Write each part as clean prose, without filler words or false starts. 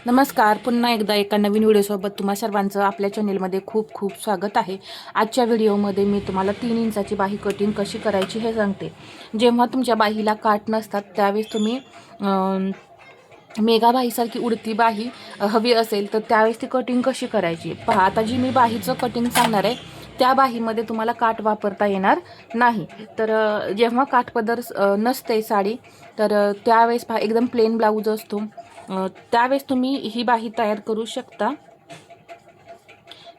नमस्कार. पुन्हा एकदा एका नवीन व्हिडिओसोबत तुम्हा सर्वांचं आपल्या चॅनेलमध्ये खूप खूप स्वागत आहे. आजच्या व्हिडिओमध्ये मी तुम्हाला 3 इंचाची बाही कटिंग कशी करायची हे सांगते. जेव्हा तुमच्या बाहीला काठ नसतात त्यावेळेस तुम्ही मेगा बाहीसारखी उडती बाही हवी असेल तर त्यावेळेस ती कटिंग कशी करायची पहा. आता जी मी बाहीचं कटिंग सांगणार आहे त्या बाहीमध्ये तुम्हाला काठ वापरता येणार नाही. तर जेव्हा काठपदर नसते साडी तर त्यावेळेस पहा एकदम प्लेन ब्लाऊज असतो, त्यावेळेस तुम्ही ही बाही तयार करू शकता.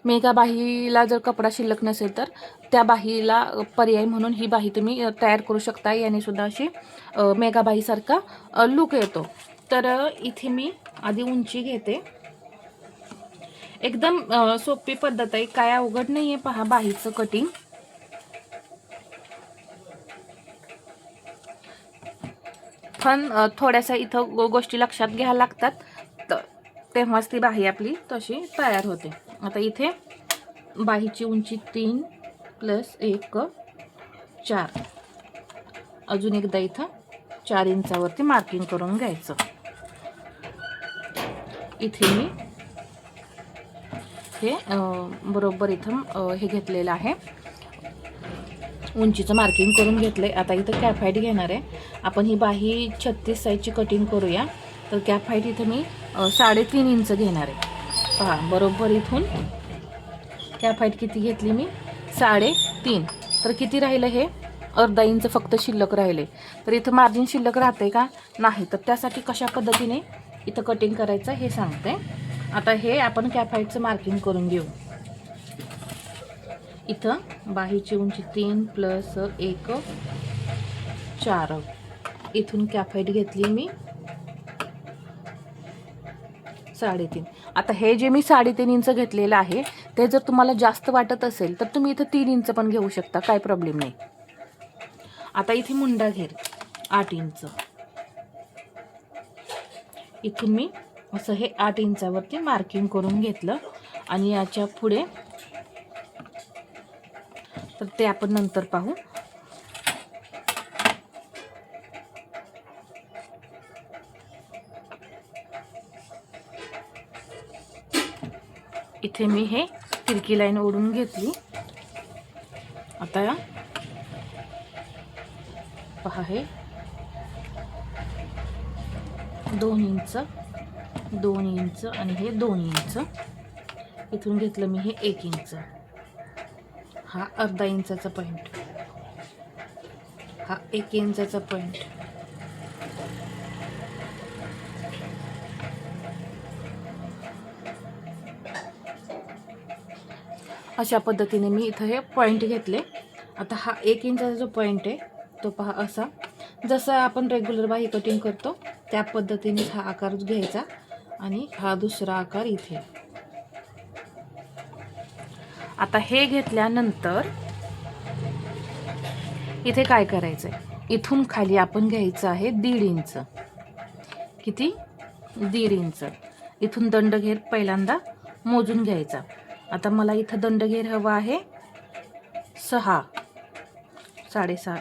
मेगा बाहीला जर कपडा शिल्लक नसेल तर त्या बाहीला पर्याय म्हणून ही बाही तुम्ही तयार करू शकता. याने सुद्धा अशी मेगा बाहीसारखा लुक येतो. तर इथे मी आधी उंची घेते. एकदम सोपी पद्धत आहे, काय अवघड नाही आहे. पहा बाहीचं कटिंग. पण थोड्याशा इथं गोष्टी लक्षात घ्यायला लागतात, तेव्हाच ती बाही आपली तशी तयार होते. आता इथे बाहीची उंची 3 + 1 4. अजून एकदा इथं 4 इंचावरती मार्किंग करून घ्यायचं. इथे मी हे बरोबर इथं हे घेतलेलं आहे, उंचीचं मार्किंग करून घेतलंय. आता इथं कॅप हाईट घेणार आहे आपण. ही बाही 36 साईजची कटिंग करूया. तर कॅप हाईट इथं मी 3.5 इंच घेणार आहे. पहा बरोबर इथून कॅप हाईट किती घेतली मी, 3.5. तर किती राहिलं, हे अर्धा इंच फक्त शिल्लक राहिले. तर इथं मार्जिन शिल्लक राहते का, नाही. तर त्यासाठी कशा पद्धतीने इथं कटिंग करायचं हे सांगते. आता हे आपण कॅप हाईटचं मार्किंग करून घेऊ. इथं बाहीची उंची 3 + 1 4. इथून कॅप हाईट घेतली मी 3.5. आता हे जे मी 3.5 इंच घेतलेलं आहे ते जर तुम्हाला जास्त वाटत असेल तर तुम्ही इथं 3 इंच पण घेऊ शकता, काय प्रॉब्लेम नाही. आता इथे मुंडा घेर 8 इंच. इथून मी असं हे 8 इंचावरती मार्किंग करून घेतलं. आणि याच्या पुढे तर ते आपण नंतर पाहू. इथे मी हे तिरकी लाईन ओढून घेतली. आता पहा हे 2 इंच 2 इंच आणि हे 2 इंच. इथून घेतलं मी हे 1 इंच. हा अर्धा इंचाचा पॉईंट, हा 1 इंचाचा पॉईंट. अशा पद्धतीने मी इथं हे पॉईंट घेतले. आता हा 1 इंचाचा जो पॉईंट आहे तो पहा असा, जसं आपण रेग्युलर बाही कटिंग करतो त्या पद्धतीने हा आकार घ्यायचा. आणि हा दुसरा आकार इथे. आता हे घेतल्यानंतर इथे काय करायचं आहे, इथून खाली आपण घ्यायचं आहे 1.5 इंच. किती, 1.5 इंच. इथून दंडघेर पहिल्यांदा मोजून घ्यायचा. आता मला इथं दंडघेर हवा आहे 6, 6.5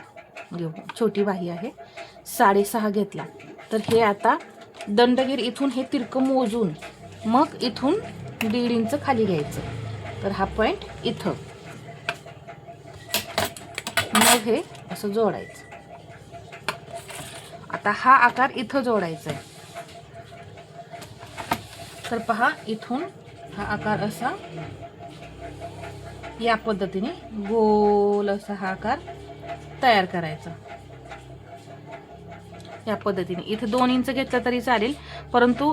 घेऊ, छोटी बाही आहे. 6.5 घेतला. तर हे आता दंडघेर इथून हे तिरकं मोजून मग इथून 1.5 इंच खाली घ्यायचं. तर हा पॉईंट इथं, मग हे असं जोडायचं. आता हा आकार इथं जोडायचा आहे. तर पहा इथून हा आकार असा या पद्धतीने गोल असा हा आकार तयार करायचा. या पद्धतीने इथे 2 इंच घेतलं तरी चालेल, परंतु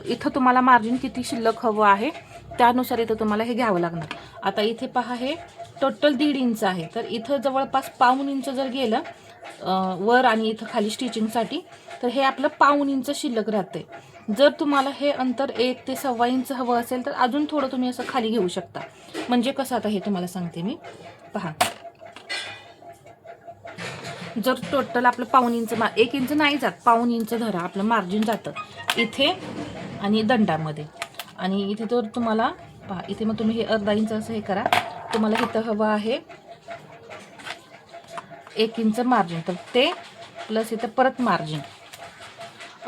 इथं तुम्हाला मार्जिन किती शिल्लक हवं आहे त्यानुसार इथं तुम्हाला हे घ्यावं लागणार. आता इथे पहा हे टोटल 1.5 इंच आहे. तर इथं जवळपास 1.5 इंच जर गेलं वर आणि इथं खाली स्टिचिंगसाठी तर हे आपलं 1.5 इंच शिल्लक राहते. जर तुम्हाला हे अंतर 1 ते 1.25 इंच हवं असेल तर अजून थोडं तुम्ही असं खाली घेऊ शकता. म्हणजे कसं, आता हे तुम्हाला सांगते मी. पहा जर टोटल आपलं 1.5 इंच 1 इंच नाही जात, 1.5 इंच धरा आपलं मार्जिन जातं इथे आणि दंडामध्ये. आणि इथे तर तुम्हाला पहा इथे मग तुम्ही हे अर्धा इंच असं हे करा. तुम्हाला इथं हवं आहे 1 इंच मार्जिन, तर ते प्लस इथं परत मार्जिन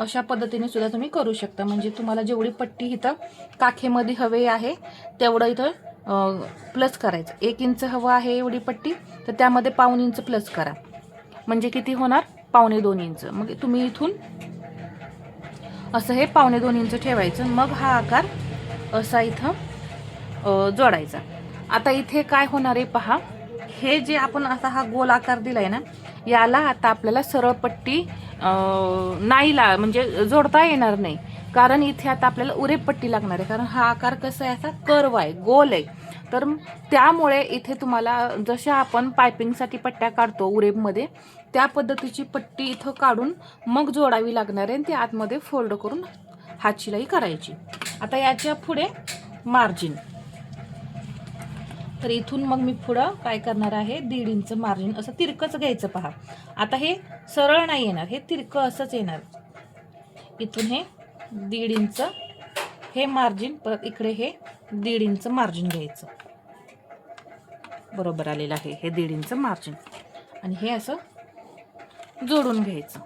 अशा पद्धतीने सुद्धा तुम्ही करू शकता. म्हणजे तुम्हाला जेवढी पट्टी इथं काखेमध्ये हवे आहे तेवढं इथं प्लस करायचं. 1 इंच हवं आहे एवढी पट्टी, तर त्यामध्ये 1.5 इंच प्लस करा. म्हणजे किती होणार? 1.25 इंच. मग तुम्ही इथून असं हे 1.25 इंच ठेवायचं. मग हा आकार असा इथं जोडायचा. आता इथे काय होणार आहे पहा, हे जे आपण असा हा गोल आकार दिलाय ना, याला आता आपल्याला सरळ पट्टी नाही म्हणजे जोडता येणार नाही. कारण इथे आता आपल्याला उरेप पट्टी लागणार आहे. कारण हा आकार कसा आहे, असा कर्व आहे, गोल आहे. तर त्यामुळे इथे तुम्हाला जशा आपण पायपिंगसाठी पट्ट्या काढतो उरेपमध्ये, त्या पद्धतीची पट्टी इथं काढून मग जोडावी लागणार आहे. ती आतमध्ये फोल्ड करून हातशिलाई करायची. आता याच्या पुढे मार्जिन. तर इथून मग मी पुढं काय करणार आहे, 1.5 इंच मार्जिन असं तिरकंच घ्यायचं पहा. आता हे सरळ नाही येणार, हे तिरकं असंच येणार. इथून हे 1.5 इंच हे मार्जिन, परत इकडे हे 1.5 इंच मार्जिन घ्यायचं. बरोबर आलेलं आहे हे 1.5 इंच मार्जिन. आणि हे असं जोडून घ्यायचं.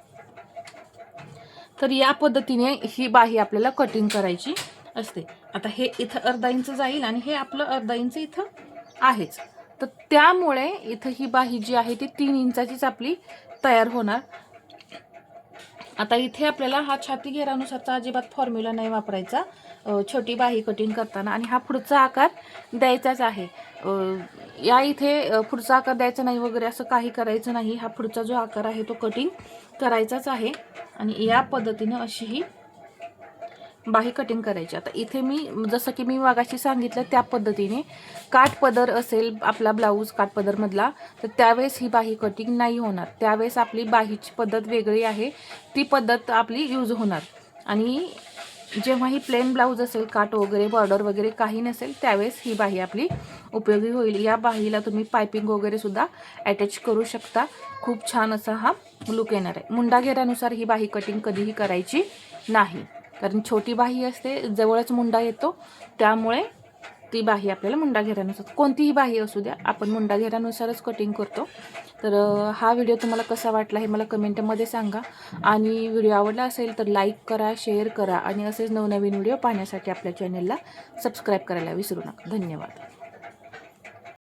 तर या पद्धतीने ही बाही आपल्याला कटिंग करायची असते. आता हे इथं अर्धा इंच जाईल आणि हे आपलं अर्धा इंच इथं आहेच. तर त्यामुळे इथं ही बाही जी आहे ती 3 इंचाचीच आपली तयार होणार. आता इथे आपल्याला हा छाती घेरानुसारचा अजिबात फॉर्म्युला नाही वापरायचा छोटी बाही कटिंग करताना. आणि हा पुढचा आकार द्यायचाच आहे. या इथे पुढचा आकार द्यायचा नाही वगैरे असं काही करायचं नाही. हा पुढचा जो आकार आहे तो कटिंग करायचाच आहे. आणि या पद्धतीनं अशी ही बाही कटिंग करायची. आता इथे मी जसं की मी मागाशी सांगितलं त्या पद्धतीने काठपदर असेल आपला ब्लाऊज काठपदरमधला, तर त्यावेळेस ही बाही कटिंग नाही होणार. त्यावेळेस आपली बाहीची पद्धत वेगळी आहे, ती पद्धत आपली यूज होणार. आणि जेव्हा ही प्लेन ब्लाऊज असेल, काठ वगैरे बॉर्डर वगैरे काही नसेल, त्यावेळेस ही बाही आपली उपयोगी होईल. या बाहीला तुम्ही पायपिंग वगैरे सुद्धा अटॅच करू शकता. खूप छान असा हा लुक येणार आहे. मुंडा घेरानुसार ही बाही कटिंग कधीही करायची नाही, कारण छोटी बाही असते, जवळच मुंडा येतो. त्यामुळे ती बाही आपल्याला मुंडा घेरानुसार, कोणतीही बाही असू द्या, आपण मुंडा घेरानुसारच कटिंग करतो. तर हा व्हिडिओ तुम्हाला कसा वाटला हे मला कमेंटमध्ये सांगा. आणि व्हिडिओ आवडला असेल तर लाईक करा, शेअर करा आणि असेच नवनवीन व्हिडिओ पाहण्यासाठी आपल्या चॅनेलला सबस्क्राईब करायला विसरू नका. धन्यवाद.